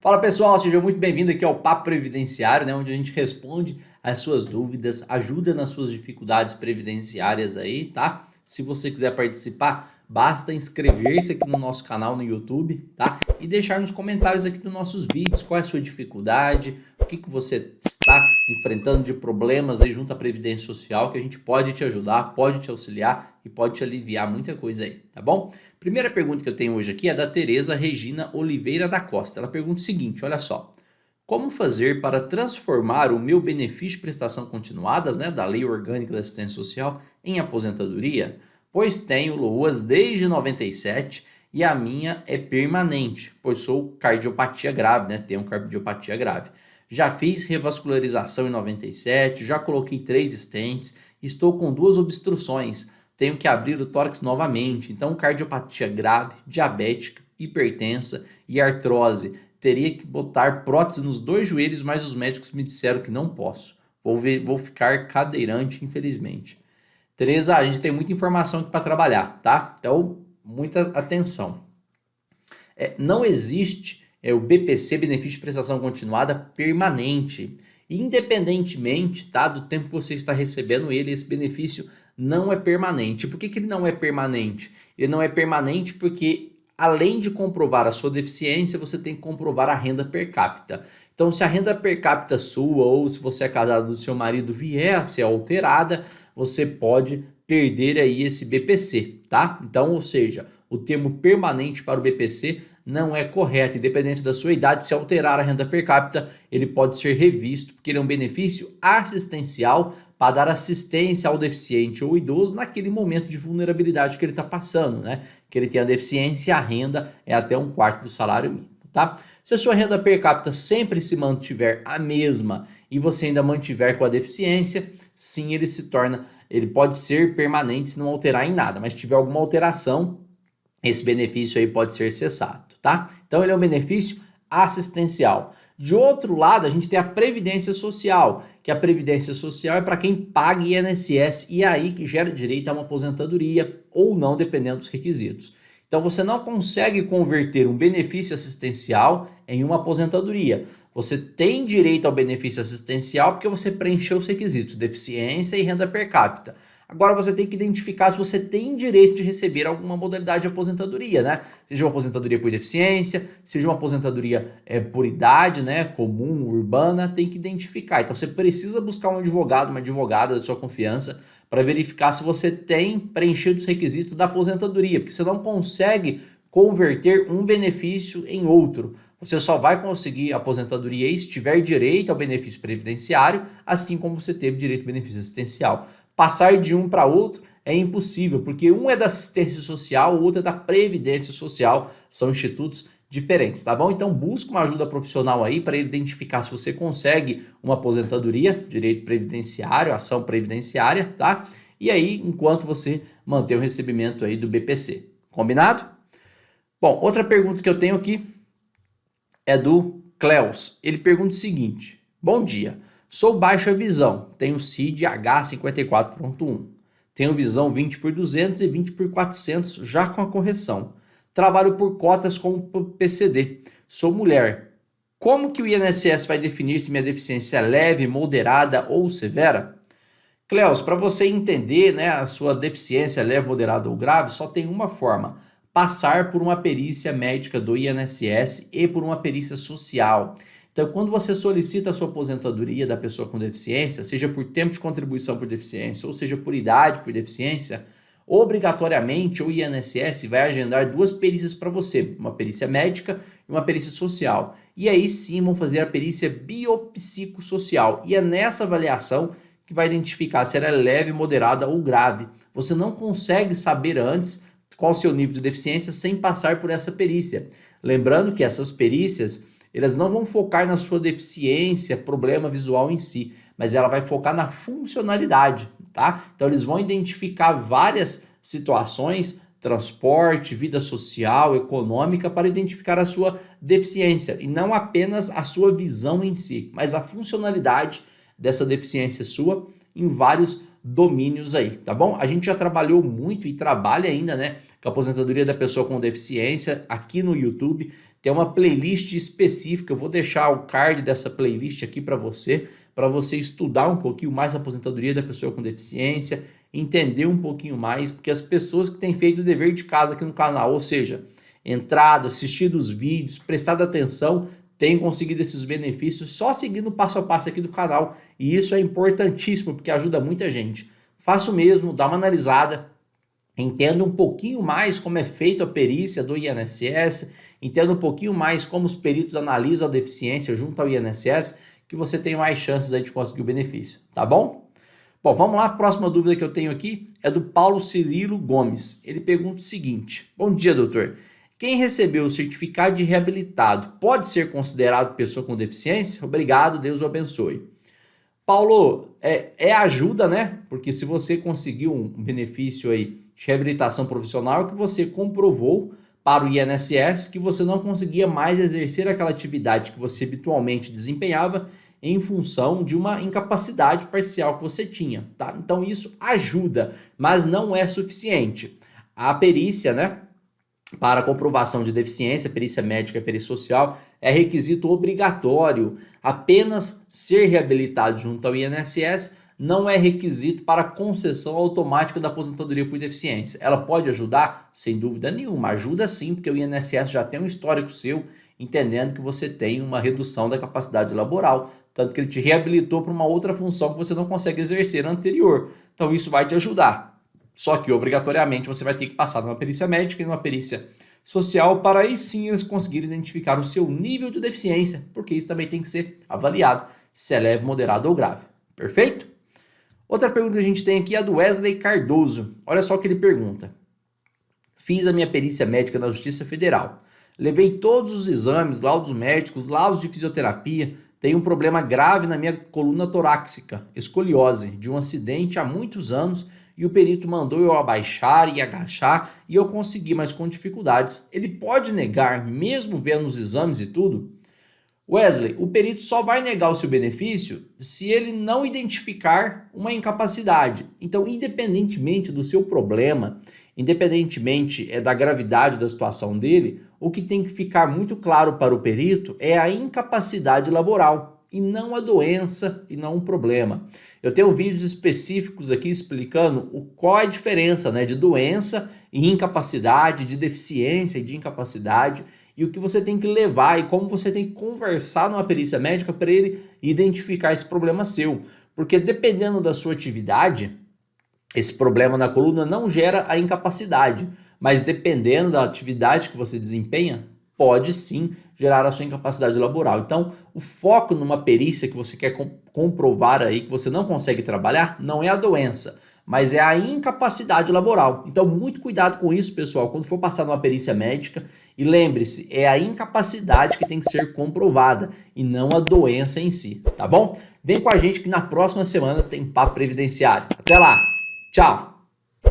Fala pessoal, seja muito bem-vindo aqui ao Papo Previdenciário, né, onde a gente responde as suas dúvidas, ajuda nas suas dificuldades previdenciárias aí, tá? Se você quiser participar, basta inscrever-se aqui no nosso canal no YouTube, tá? E deixar nos comentários aqui dos nossos vídeos qual é a sua dificuldade, o que você está enfrentando de problemas aí junto à Previdência Social, que a gente pode te ajudar, pode te auxiliar e pode te aliviar muita coisa aí, tá bom? Primeira pergunta que eu tenho hoje aqui é da Tereza Regina Oliveira da Costa. Ela pergunta o seguinte, olha só. Como fazer para transformar o meu benefício de prestação continuadas, né, da Lei Orgânica da Assistência Social, em aposentadoria? Pois tenho LOAS desde 97 e a minha é permanente, pois sou cardiopatia grave, né, tenho cardiopatia grave. Já fiz revascularização em 97, já coloquei 3 stents, estou com 2 obstruções, tenho que abrir o tórax novamente. Então, cardiopatia grave, diabética, hipertensa e artrose. Teria que botar prótese nos 2 joelhos, mas os médicos me disseram que não posso. Vou ficar cadeirante, infelizmente. Tereza, a gente tem muita informação aqui para trabalhar, tá? Então, muita atenção. Não existe o BPC, benefício de prestação continuada, permanente. Independentemente, tá, do tempo que você está recebendo ele, esse benefício não é permanente. Por que ele não é permanente? Ele não é permanente porque, além de comprovar a sua deficiência, você tem que comprovar a renda per capita. Então, se a renda per capita sua ou se você é casado do seu marido vier a ser alterada, você pode perder aí esse BPC, tá? Então, ou seja, o termo permanente para o BPC não é correto. Independente da sua idade, se alterar a renda per capita, ele pode ser revisto, porque ele é um benefício assistencial para dar assistência ao deficiente ou idoso naquele momento de vulnerabilidade que ele está passando, né? Que ele tem a deficiência e a renda é até 1/4 do salário mínimo, tá? Se a sua renda per capita sempre se mantiver a mesma e você ainda mantiver com a deficiência, sim, ele pode ser permanente se não alterar em nada, mas se tiver alguma alteração, esse benefício aí pode ser cessado, tá? Então ele é um benefício assistencial. De outro lado, a gente tem a Previdência Social, que a Previdência Social é para quem paga INSS e é aí que gera direito a uma aposentadoria ou não, dependendo dos requisitos. Então você não consegue converter um benefício assistencial em uma aposentadoria. Você tem direito ao benefício assistencial porque você preencheu os requisitos, deficiência e renda per capita. Agora você tem que identificar se você tem direito de receber alguma modalidade de aposentadoria, né? Seja uma aposentadoria por deficiência, seja uma aposentadoria por idade, né? Comum, urbana, tem que identificar. Então você precisa buscar um advogado, uma advogada da sua confiança para verificar se você tem preenchido os requisitos da aposentadoria, porque você não consegue converter um benefício em outro. Você só vai conseguir aposentadoria se tiver direito ao benefício previdenciário, assim como você teve direito ao benefício assistencial. Passar de um para outro é impossível, porque um é da assistência social, o outro é da previdência social, são institutos diferentes, tá bom? Então busca uma ajuda profissional aí para identificar se você consegue uma aposentadoria, direito previdenciário, ação previdenciária, tá? E aí, enquanto você mantém o recebimento aí do BPC. Combinado? Bom, outra pergunta que eu tenho aqui é do Cleus. Ele pergunta o seguinte: bom dia, sou baixa visão, tenho CID H54.1, tenho visão 20/200 e 20/400 já com a correção. Trabalho por cotas com PCD, sou mulher. Como que o INSS vai definir se minha deficiência é leve, moderada ou severa? Cleus, para você entender, né, a sua deficiência leve, moderada ou grave, só tem uma forma: passar por uma perícia médica do INSS e por uma perícia social. Então, quando você solicita a sua aposentadoria da pessoa com deficiência, seja por tempo de contribuição por deficiência ou seja por idade por deficiência, obrigatoriamente o INSS vai agendar 2 perícias para você, uma perícia médica e uma perícia social. E aí sim vão fazer a perícia biopsicossocial. E é nessa avaliação que vai identificar se ela é leve, moderada ou grave. Você não consegue saber antes qual o seu nível de deficiência sem passar por essa perícia. Lembrando que essas perícias, elas não vão focar na sua deficiência, problema visual em si, mas ela vai focar na funcionalidade, tá? Então eles vão identificar várias situações, transporte, vida social, econômica, para identificar a sua deficiência e não apenas a sua visão em si, mas a funcionalidade dessa deficiência sua em vários domínios aí, tá bom? A gente já trabalhou muito e trabalha ainda, né, com a aposentadoria da pessoa com deficiência aqui no YouTube. tem uma playlist específica, eu vou deixar o card dessa playlist aqui para você estudar um pouquinho mais a aposentadoria da pessoa com deficiência, entender um pouquinho mais, porque as pessoas que têm feito o dever de casa aqui no canal, ou seja, entrado, assistido os vídeos, prestado atenção, têm conseguido esses benefícios só seguindo o passo a passo aqui do canal, e isso é importantíssimo, porque ajuda muita gente. Faça o mesmo, dá uma analisada, entenda um pouquinho mais como é feita a perícia do INSS, entenda um pouquinho mais como os peritos analisam a deficiência junto ao INSS, que você tem mais chances aí de conseguir o benefício, tá bom? Bom, vamos lá, a próxima dúvida que eu tenho aqui é do Paulo Cirilo Gomes. Ele pergunta o seguinte: bom dia, doutor. Quem recebeu o certificado de reabilitado pode ser considerado pessoa com deficiência? Obrigado, Deus o abençoe. Paulo, é ajuda, né? Porque se você conseguiu um benefício aí de reabilitação profissional, que você comprovou para o INSS que você não conseguia mais exercer aquela atividade que você habitualmente desempenhava em função de uma incapacidade parcial que você tinha, tá? Então isso ajuda, mas não é suficiente. A perícia, né, para comprovação de deficiência, perícia médica e perícia social, é requisito obrigatório. Apenas ser reabilitado junto ao INSS não é requisito para concessão automática da aposentadoria por deficiência. Ela pode ajudar? Sem dúvida nenhuma. Ajuda sim, porque o INSS já tem um histórico seu, entendendo que você tem uma redução da capacidade laboral, tanto que ele te reabilitou para uma outra função que você não consegue exercer anterior. Então isso vai te ajudar. Só que obrigatoriamente você vai ter que passar numa perícia médica e numa perícia social para aí sim eles conseguirem identificar o seu nível de deficiência, porque isso também tem que ser avaliado, se é leve, moderado ou grave. Perfeito? Outra pergunta que a gente tem aqui é a do Wesley Cardoso. Olha só o que ele pergunta. Fiz a minha perícia médica na Justiça Federal. Levei todos os exames, laudos médicos, laudos de fisioterapia. Tenho um problema grave na minha coluna torácica, escoliose, de um acidente há muitos anos, e o perito mandou eu abaixar e agachar e eu consegui, mas com dificuldades. Ele pode negar, mesmo vendo os exames e tudo? Wesley, o perito só vai negar o seu benefício se ele não identificar uma incapacidade. Então, independentemente do seu problema, independentemente da gravidade da situação dele, o que tem que ficar muito claro para o perito é a incapacidade laboral e não a doença e não um problema. Eu tenho vídeos específicos aqui explicando qual é a diferença, né, de doença e incapacidade, de deficiência e de incapacidade, e o que você tem que levar e como você tem que conversar numa perícia médica para ele identificar esse problema seu. Porque dependendo da sua atividade, esse problema na coluna não gera a incapacidade, mas dependendo da atividade que você desempenha, pode sim gerar a sua incapacidade laboral. Então, o foco numa perícia que você quer comprovar aí que você não consegue trabalhar não é a doença, mas é a incapacidade laboral. Então, muito cuidado com isso, pessoal, quando for passar numa perícia médica. E lembre-se, é a incapacidade que tem que ser comprovada e não a doença em si, tá bom? Vem com a gente que na próxima semana tem Papo Previdenciário. Até lá, tchau!